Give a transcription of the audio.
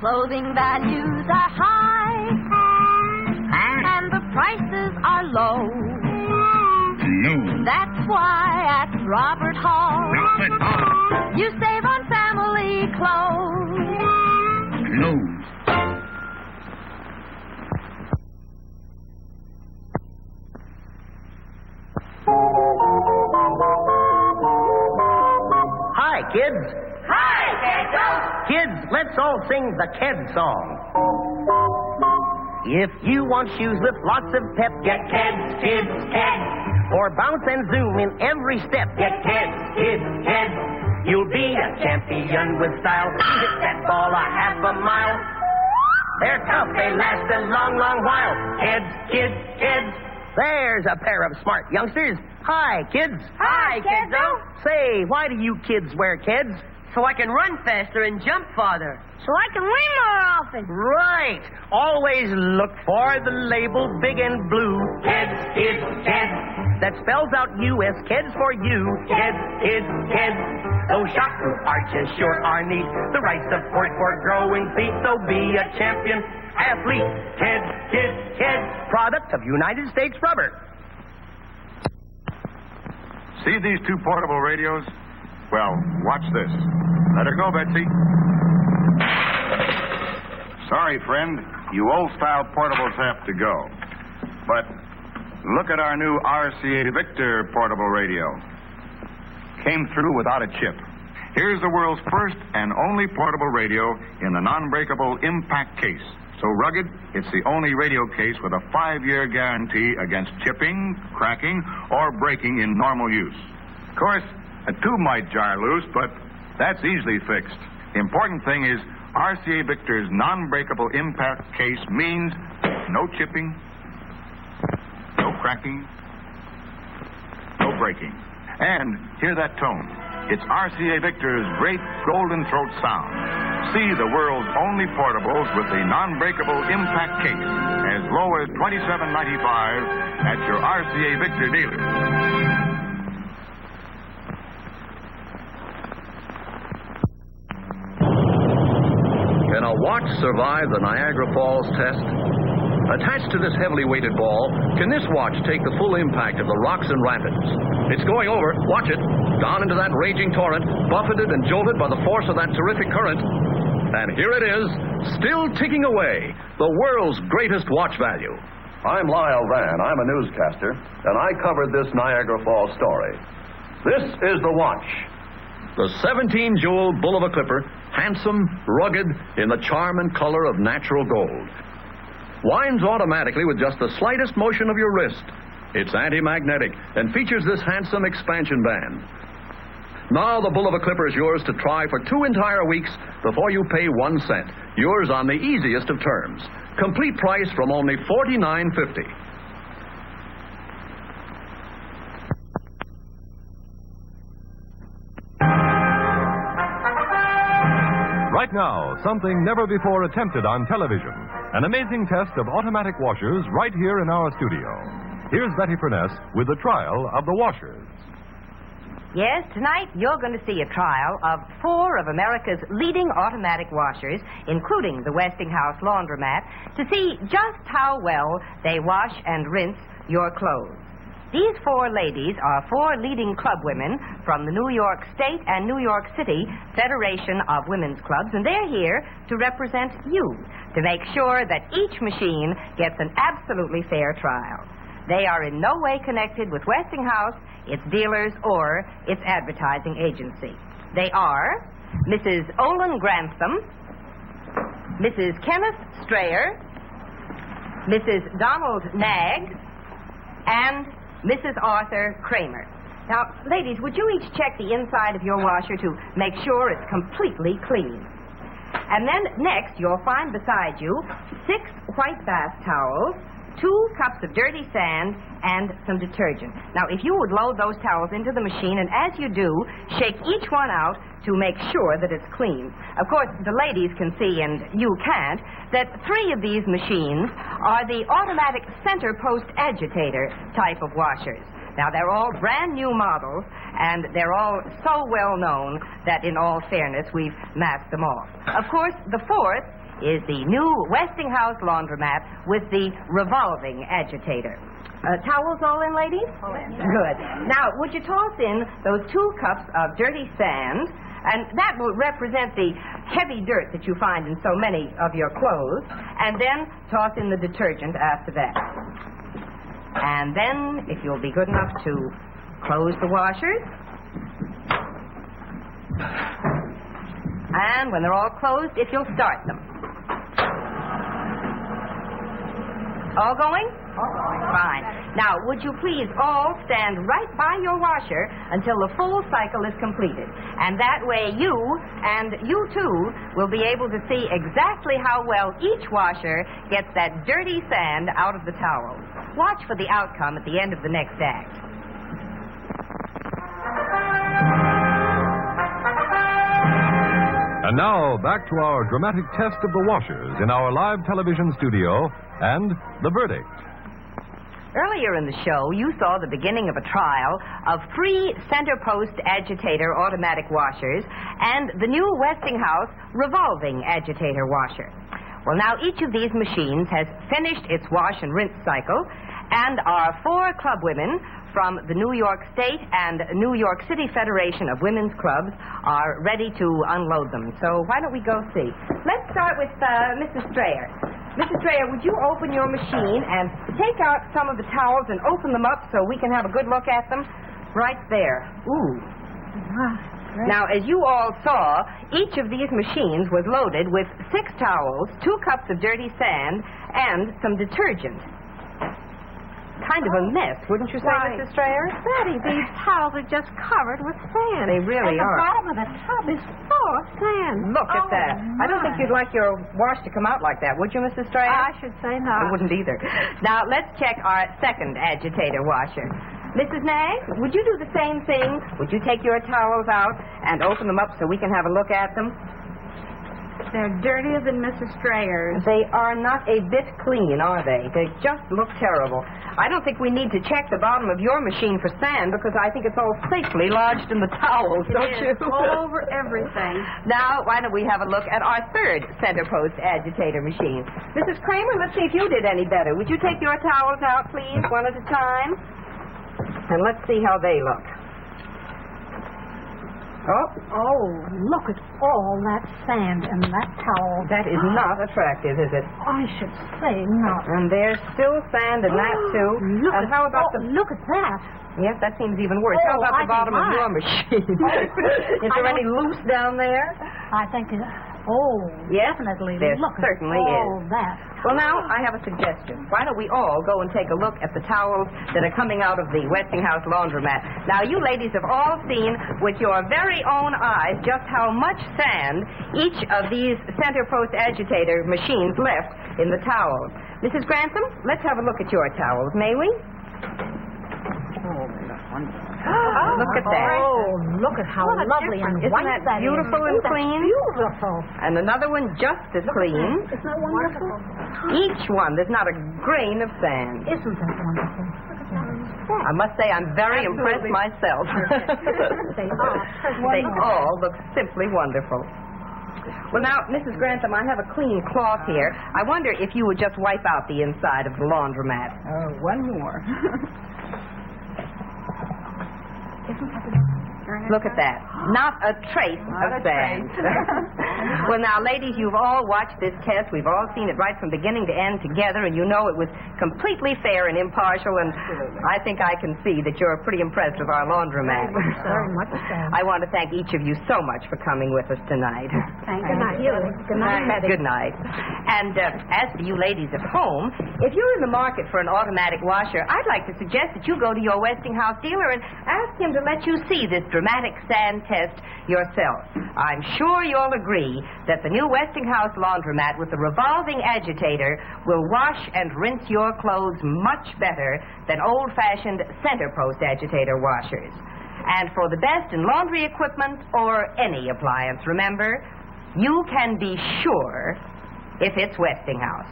clothing values are high, and the prices are low. No. That's why at Robert Hall, you save on family clothes. Clothes. Hi, kids. Hi, Pedro. Kids, let's all sing the Ked song. If you want shoes with lots of pep, get Keds, kids, Keds. For bounce and zoom in every step, get Keds, kids, Keds. You'll be a champion with style. Hit that ball a half a mile. They're tough, they last a long, long while. Keds, kids, Keds. There's a pair of smart youngsters. Hi, kids. Hi, Pedro. Say, why do you kids wear Keds? So I can run faster and jump farther. So I can win more often. Right. Always look for the label big and blue. Keds, kids, Keds. That spells out U.S. Keds for you. Keds, kids, Keds. Those shock-proof arches sure are neat. The right support for growing feet. So be a champion athlete. Keds, kids, Keds. Product of United States Rubber. See these two portable radios? Well, watch this. Let her go, Betsy. Sorry, friend. You old-style portables have to go. But look at our new RCA Victor portable radio. Came through without a chip. Here's the world's first and only portable radio in the non-breakable impact case. So rugged, it's the only radio case with a 5-year guarantee against chipping, cracking, or breaking in normal use. Of course, a tube might jar loose, but that's easily fixed. The important thing is RCA Victor's non-breakable impact case means no chipping, no cracking, no breaking. And hear that tone. It's RCA Victor's great golden throat sound. See the world's only portables with the non-breakable impact case as low as $27.95 at your RCA Victor dealer. Can a watch survive the Niagara Falls test? Attached to this heavily weighted ball, can this watch take the full impact of the rocks and rapids? It's going over, watch it, down into that raging torrent, buffeted and jolted by the force of that terrific current. And here it is, still ticking away, the world's greatest watch value. I'm Lyle Van, I'm a newscaster, and I covered this Niagara Falls story. This is the watch. The 17-jewel bull of a clipper, handsome, rugged, in the charm and color of natural gold. Winds automatically with just the slightest motion of your wrist. It's anti-magnetic and features this handsome expansion band. Now the bull of a clipper is yours to try for 2 entire weeks before you pay 1 cent. Yours on the easiest of terms. Complete price from only $49.50. Right now, something never before attempted on television. An amazing test of automatic washers right here in our studio. Here's Betty Furness with the trial of the washers. Yes, tonight you're going to see a trial of 4 of America's leading automatic washers, including the Westinghouse laundromat, to see just how well they wash and rinse your clothes. These 4 ladies are 4 leading club women from the New York State and New York City Federation of Women's Clubs, and they're here to represent you, to make sure that each machine gets an absolutely fair trial. They are in no way connected with Westinghouse, its dealers, or its advertising agency. They are Mrs. Olin Grantham, Mrs. Kenneth Strayer, Mrs. Donald Nagg, and Mrs. Arthur Kramer. Now, ladies, would you each check the inside of your washer to make sure it's completely clean? And then next, you'll find beside you 6 white bath towels, 2 cups of dirty sand, and some detergent. Now, if you would load those towels into the machine, and as you do, shake each one out to make sure that it's clean. Of course, the ladies can see, and you can't, that 3 of these machines are the automatic center post agitator type of washers. Now, they're all brand new models, and they're all so well known that, in all fairness, we've masked them off. Of course, the 4th is the new Westinghouse laundromat with the revolving agitator. Towels all in, ladies? Good. Now, would you toss in those 2 cups of dirty sand, and that will represent the heavy dirt that you find in so many of your clothes, and then toss in the detergent after that. And then, if you'll be good enough to close the washers, and when they're all closed, if you'll start them. All going? Fine. Now, would you please all stand right by your washer until the full cycle is completed? And that way you, and you too, will be able to see exactly how well each washer gets that dirty sand out of the towel. Watch for the outcome at the end of the next act. And now, back to our dramatic test of the washers in our live television studio and the verdict. Earlier in the show, you saw the beginning of a trial of 3 center post agitator automatic washers and the new Westinghouse revolving agitator washer. Well, now each of these machines has finished its wash and rinse cycle, and our 4 club women from the New York State and New York City Federation of Women's Clubs are ready to unload them. So why don't we go see? Let's start with Mrs. Strayer. Mrs. Strayer, would you open your machine and take out some of the towels and open them up so we can have a good look at them? Right there. Ooh. Now, as you all saw, each of these machines was loaded with 6 towels, 2 cups of dirty sand, and some detergent. Kind of a mess, wouldn't you say, Mrs. Strayer? Betty, these towels are just covered with sand. They really and are. The bottom of the tub is full of sand. Look at that. I don't think you'd like your wash to come out like that, would you, Mrs. Strayer? I should say I not. wouldn't either. Now, let's check our second agitator washer. Mrs. Nagg, would you do the same thing? Would you take your towels out and open them up so we can have a look at them? They're dirtier than Mrs. Strayer's. They are not a bit clean, are they? They just look terrible. I don't think we need to check the bottom of your machine for sand because I think it's all safely lodged in the towels, don't you? All over everything. Now, why don't we have a look at our third center post agitator machine? Mrs. Kramer, let's see if you did any better. Would you take your towels out, please, one at a time? And let's see how they look. Oh, look at all that sand in that towel. That is not attractive, is it? I should say not. And there's still sand in that, too. Look and at, how about look at that. Yes, that seems even worse. How about I the bottom of think your machine? Is there any loose down there? I think Yes, definitely. there Look certainly at is. all that. Well, now, I have a suggestion. Why don't we all go and take a look at the towels that are coming out of the Westinghouse laundromat? Now, you ladies have all seen with your very own eyes just how much sand each of these center post agitator machines left in the towels. Mrs. Grantham, let's have a look at your towels, may we? Look at that. Oh, look at how lovely and Isn't white that beautiful and That's clean? beautiful. And another one just as clean. Isn't that wonderful? Each one, there's not a grain of sand. Isn't that wonderful? I must say I'm very impressed myself. They are. They all look simply wonderful. Well, now, Mrs. Grantham, I have a clean cloth here. I wonder if you would just wipe out the inside of the laundromat. Oh, one more. Look at that. Not a trace of sand. Well, now, ladies, you've all watched this test. We've all seen it right from beginning to end together, and you know it was completely fair and impartial, and I think I can see that you're pretty impressed with our laundromat. Very much so. I want to thank each of you so much for coming with us tonight. Thank you. Good night, Betty. Good night. And as for you ladies at home, if you're in the market for an automatic washer, I'd like to suggest that you go to your Westinghouse dealer and ask him to let you see this dramatic sand test yourself. I'm sure you'll agree that the new Westinghouse laundromat with the revolving agitator will wash and rinse your clothes much better than old-fashioned center post agitator washers. And for the best in laundry equipment or any appliance, remember, you can be sure if it's Westinghouse.